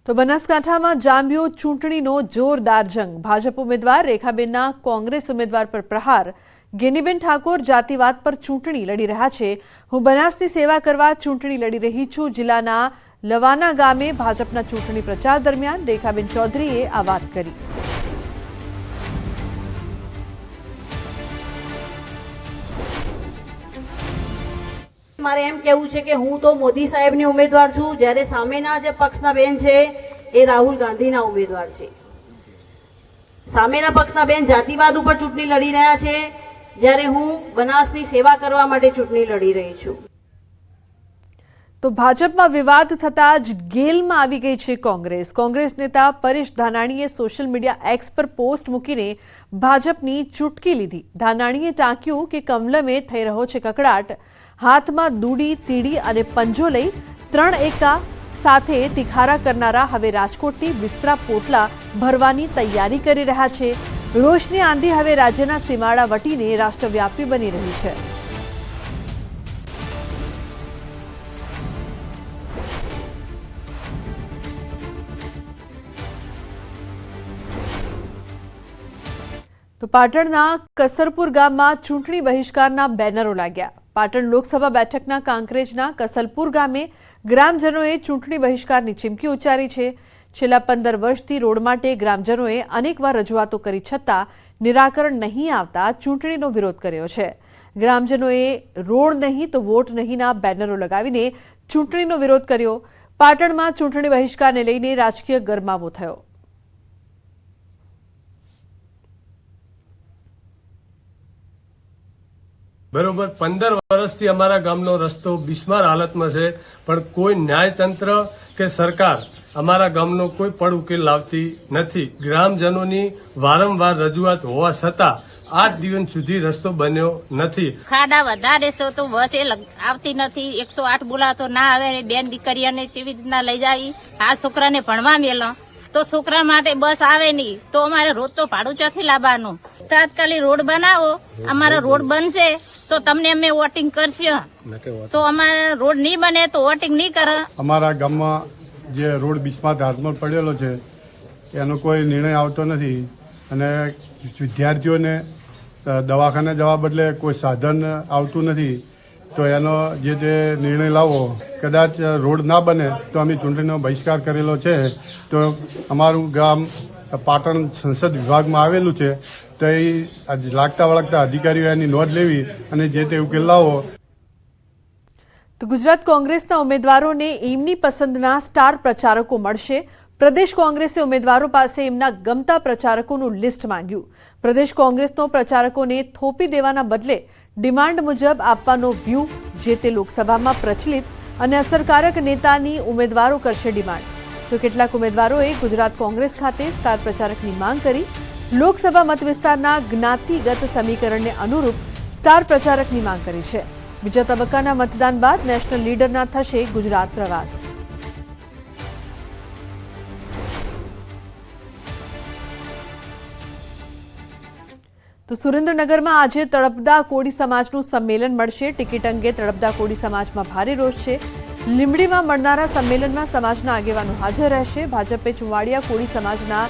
તો બનાસકાંઠામાં જામ્યો ચૂંટણીનો જોરદાર જંગ। ભાજપ ઉમેદવાર રેખાબેનના કોંગ્રેસ ઉમેદવાર પર પ્રહાર। ગેનીબેન ઠાકોર જાતિવાદ પર ચૂંટણી લડી રહ્યા છે। હું બનાસની સેવા કરવા ચૂંટણી લડી રહી છું। જિલ્લાના લવાના ગામે ભાજપના ચૂંટણી પ્રચાર દરમિયાન રેખાબેન ચૌધરીએ આ વાત કરી। મારે એમ કહેવું છે કે હું તો મોદી સાહેબની ઉમેદવાર છું, જ્યારે સામેના જે પક્ષના બેન છે એ રાહુલ ગાંધીના ઉમેદવાર છે। સામેના પક્ષના બેન જાતિવાદ ઉપર ચૂંટણી લડી રહ્યા છે, જ્યારે હું બનાસની સેવા કરવા માટે ચૂંટણી લડી રહી છું। તો ભાજપમાં વિવાદ થતા જ ગેલમાં આવી ગઈ છે કોંગ્રેસ। કોંગ્રેસ નેતા પરેશ ધાનાણીએ સોશિયલ મીડિયા એક્સ પર પોસ્ટ મૂકીને ભાજપની ચૂટકી લીધી। ધાનાણીએ ટાંક્યું કે કમલમે થઈ રહ્યો છે કકડાટ। હાથમાં દૂડી, તીડી અને પંજો લઈ 3 એકા સાથે તિખારા કરનારા હવે રાજકોટથી બિસ્તરા પોટલા ભરવાની તૈયારી કરી રહ્યા છે। રોષની આંધી હવે રાજ્યના સીમાડા વટીને રાષ્ટ્રવ્યાપી બની રહી છે। તો પાટણના કસલપુર ગામમાં ચૂંટણી બહિષ્કારના બેનરો લાગ્યા। પાટણ લોકસભા બેઠકના કાંકરેજના કસલપુર ગામે ગ્રામજનોએ ચૂંટણી બહિષ્કારની ચીમકી ઉચ્ચારી છે। છેલ્લા 15 વર્ષથી રોડ માટે ગ્રામજનોએ અનેકવાર રજૂઆતો કરી છતાં નિરાકરણ નહીં આવતા ચૂંટણીનો વિરોધ કર્યો છે। ગ્રામજનોએ રોડ નહીં તો વોટ નહીંના બેનરો લગાવીને ચૂંટણીનો વિરોધ કર્યો। પાટણમાં ચૂંટણી બહિષ્કારને લઈને રાજકીય ગરમાવો થયો। બરોબર 15 વર્ષથી અમારા ગામનો રસ્તો બિસ્માર હાલતમાં છે, પણ કોઈ ન્યાયતંત્ર કે સરકાર અમારા ગામનો કોઈ પણ ઉકેલ લાવતી નથી। ગ્રામજનોની વારંવાર રજૂઆત હોવા છતાં આજ દિવસ સુધી રસ્તો બન્યો નથી। ખાડા વધારે છે તો બસ એ આવતી નથી। 108 બોલાતો ના આવે। બેન દીકરીઓને કેવી રીતના લઈ જાવી? આ છોકરાને ભણવા મેલો તો છોકરા માટે બસ આવે નહીં તો અમારે રોજ તો ભાડું ચોથી લાવવાનું। તાત્કાલિક રોડ બનાવો, અમારો રોડ બનશે તો તમને અમે વોટિંગ કરશું। તો અમારે રોડ નહીં બને તો વોટિંગ નહીં કરે। અમારા ગામમાં જે રોડ બિસ્માર હાલતમાં પડેલો છે એનો કોઈ નિર્ણય આવતો નથી, અને વિદ્યાર્થીઓને દવાખાને જવા બદલે કોઈ સાધન આવતું નથી। તો એનો જે નિર્ણય લાવો, કદાચ રોડ ના બને તો અમે ચૂંટણીનો બહિષ્કાર કરેલો છે। તો અમારું ગામ પાટણ સંસદ વિભાગમાં આવેલું છે, તો એ લાગતા વળગતા અધિકારીઓ એની નોંધ લેવી અને જે તે ઉકેલ લાવો। તો ગુજરાત કોંગ્રેસના ઉમેદવારોને એમની પસંદના સ્ટાર પ્રચારકો મળશે। પ્રદેશ કોંગ્રેસે ઉમેદવારો પાસે એમના ગમતા પ્રચારકોનું લિસ્ટ માંગ્યું। પ્રદેશ કોંગ્રેસનો પ્રચારકોને થોપી દેવાના બદલે ડિમાન્ડ મુજબ આપવાનો વ્યૂહ જે તે લોકસભામાં પ્રચલિત અને અસરકારક નેતાની ઉમેદવારો કરશે ડિમાન્ડ। તો કેટલાક ઉમેદવારોએ ગુજરાત કોંગ્રેસ ખાતે સ્ટાર પ્રચારકની માંગ કરી। લોકસભા મત વિસ્તારના જ્ઞાતિગત સમીકરણને અનુરૂપ સ્ટાર પ્રચારકની માંગ કરી છે। બીજા તબક્કાના મતદાન બાદ નેશનલ લીડરના થશે ગુજરાત પ્રવાસ। તો સુરેન્દ્રનગરમાં આજે તળપદા કોળી સમાજનું સંમેલન મળશે। ટિકિટ અંગે તળપદા કોળી સમાજમાં ભારે રોષ છે। લીંબડીમાં મળનારા સંમેલનમાં સમાજના આગેવાનો હાજર રહેશે। ભાજપે ચુવાડિયા કોળી સમાજના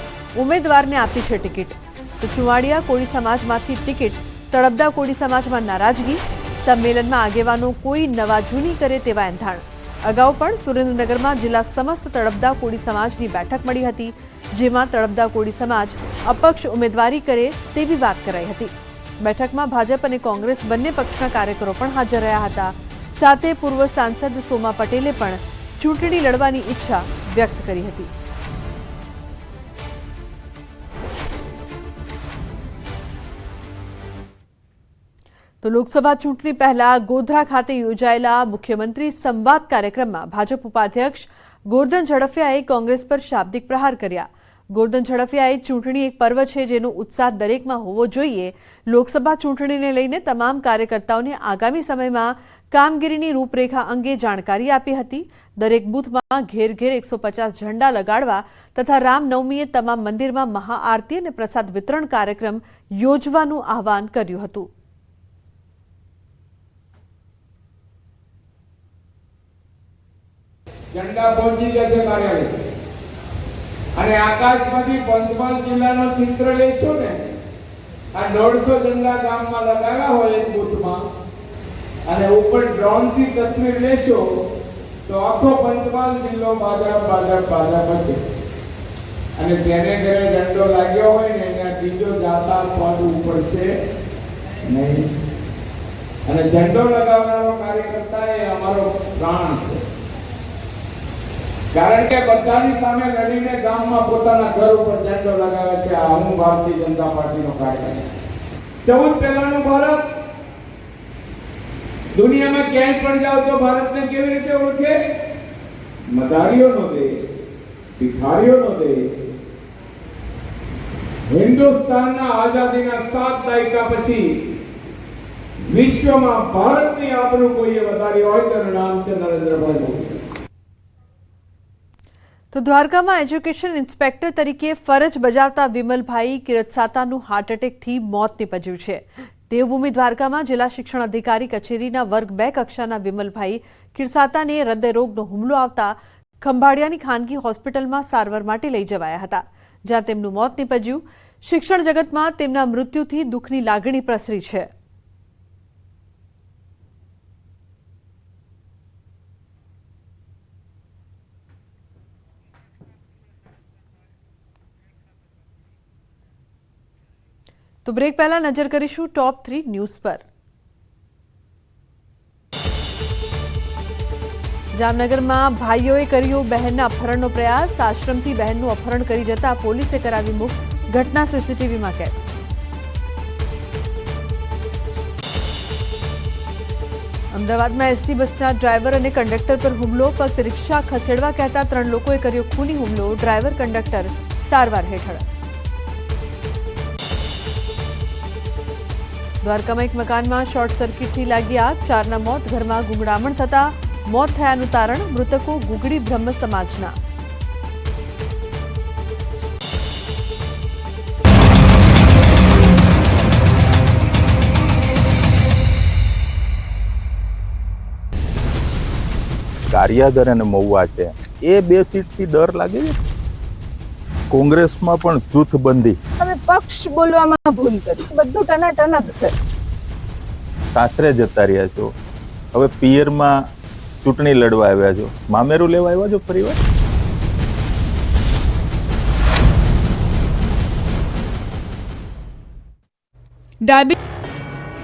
ઉમેદવારને આપી છે ટિકિટ। તો ચુવાડિયા કોળી સમાજમાંથી ટિકિટ, તળપદા કોળી સમાજમાં નારાજગી। સંમેલનમાં આગેવાનો કોઈ નવા જૂની કરે તેવા એંધાણ। અગાઉ પણ સુરેન્દ્રનગરમાં જિલ્લા સમસ્ત તળપદા કોળી સમાજની બેઠક મળી હતી, જેમાં તળપદા કોળી સમાજ અપક્ષ ઉમેદવારી કરે તેવી વાત કરાઈ હતી। બેઠકમાં ભાજપ અને કોંગ્રેસ બંને પક્ષના કાર્યકરો પણ હાજર રહ્યા હતા। સાથે પૂર્વ સાંસદ સોમા પટેલે પણ ચૂંટણી લડવાની ઈચ્છા વ્યક્ત કરી હતી। તો લોકસભા ચૂંટણી પહેલા ગોધરા ખાતે યોજાયેલા મુખ્યમંત્રી સંવાદ કાર્યક્રમમાં ભાજપ ઉપાધ્યક્ષ ગોરધન ઝડફિયાએ કોંગ્રેસ પર શાબ્દિક પ્રહાર કર્યા। ગોરધન ઝડફિયાએ ચૂંટણી એક પર્વ છે જેનો ઉત્સાહ દરેકમાં હોવો જોઈએ। લોકસભા ચૂંટણીને લઈને તમામ કાર્યકર્તાઓને આગામી સમયમાં કામગીરીની રૂપરેખા અંગે જાણકારી આપી હતી। દરેક બૂથમાં ઘેર ઘેર 150 ઝંડા લગાડવા તથા રામનવમીએ તમામ મંદિરમાં મહાઆરતી અને પ્રસાદ વિતરણ કાર્યક્રમ યોજવાનું આહવાન કર્યું હતું। झंडा पहुंची जैसे कार्यालय અને આકાશમાંથી પંચમહાલ જિલ્લાનું ચિત્ર લેશો ને, આ 150 ઝંડા ગામમાં લગાવ્યા હોય એક બૂથમાં, અને ઉપર ડ્રોનથી તસવીર લેશો તો આખો પંચમહાલ જિલ્લો ભાજપ હશે. અને તેને ઘરે ઝંડો લાગ્યો હોય ને એને બીજો જાતા પાડવું પડશે નહીં. અને ઝંડો લગાવનારો કાર્યકર્તા એ અમારો પ્રાણ છે. કારણ કે બધાની સામે લડીને ગામમાં પોતાના ઘર ઉપર ઝંડો લગાવે છે. આ હું ભારતીય જનતા પાર્ટીનો કાર્યકર્તા. 14 પહેલાનું ભારત, દુનિયામાં ક્યાંય પણ જાઓ તો ભારતને કેવી રીતે ઓળખે? મદારીઓનો દેશ, ભિખારીઓનો દેશ. હિન્દુસ્તાનના આઝાદીના 7 દાયકા પછી વિશ્વમાં ભારતની આબરૂ કોઈએ વધારી હોય તો નામ છે નરેન્દ્રભાઈ મોદી. તો દ્વારકામાં એજ્યુકેશન ઇન્સ્પેક્ટર તરીકે ફરજ બજાવતા વિમલભાઈ કિરતસાતાનું હાર્ટ એટેકથી મોત નીપજ્યું છે. દેવભૂમિ દ્વારકામાં જિલ્લા શિક્ષણ અધિકારી કચેરીના વર્ગ 2 કક્ષાના વિમલભાઈ કિરસાતાને હૃદયરોગનો હુમલો આવતા ખંભાળિયાની ખાનગી હોસ્પિટલમાં સારવાર માટે લઈ જવાયા હતા, જ્યાં તેમનું મોત નીપજ્યું. શિક્ષણ જગતમાં તેમના મૃત્યુથી દુઃખની લાગણી પ્રસરી છે. તો બ્રેક પહેલા નજર કરીશું ટોપ 3 ન્યૂઝ પર. જામનગરમાં ભાઈઓએ કર્યો બહેનના અપહરણનો પ્રયાસ. આશ્રમથી બહેનનું અપહરણ કરી જતા પોલીસે કરાવી મુક્ત. ઘટના સીસીટીવીમાં કેદ. અમદાવાદમાં એસટી બસના ડ્રાઈવર અને કંડક્ટર પર હુમલો. ફક્ત રિક્ષા ખસેડવા કહેતા 3 લોકોએ કર્યો ખૂની હુમલો. ડ્રાઈવર કંડક્ટર સારવાર હેઠળ. દ્વારકામાં એક મકાનમાં શોર્ટ સર્કિટથી લાગી આગ. 4ના મોત. ઘરમાં ગુંગળામણ થતા મોત થયાનું તારણ. મૃતકો ગુગડી બ્રહ્મ સમાજના. ગારિયાદર અને મહુવા છે એ 2 સીટથી ડર લાગે છે. કોંગ્રેસમાં પણ જૂથબંધી. તમે પક્ષ બોલવામાં ભૂલ કરી, બધું ટનાટન જ છે. સાસરે જતા રહ્યા છો, હવે પિયરમાં ચૂંટણી લડવા આવ્યા છો, મામેરું લેવા આવ્યા છો ફરીવાર.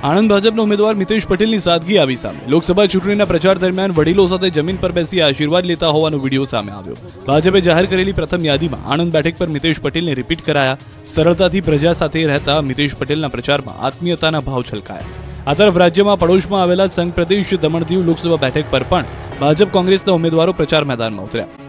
આણંદ ભાજપના ઉમેદવાર મિતેશ પટેલની સાદગી આવી સામે. લોકસભા ચૂંટણીના પ્રચાર દરમિયાન વડીલો સાથે જમીન પર બેસી આશીર્વાદ લેતા હોવાનો વિડીયો સામે આવ્યો. ભાજપે જાહેર કરેલી પ્રથમ યાદીમાં આણંદ બેઠક પર મિતેશ પટેલને રિપીટ કરાયા. સરળતાથી પ્રજા સાથે રહેતા મિતેશ પટેલના પ્રચારમાં આત્મીયતાના ભાવ છલકાયા. આ તરફ રાજ્યમાં પડોશમાં આવેલા સંઘ પ્રદેશ દમણ દીવ લોકસભા બેઠક પર પણ ભાજપ કોંગ્રેસના ઉમેદવારો પ્રચાર મેદાનમાં ઉતર્યા.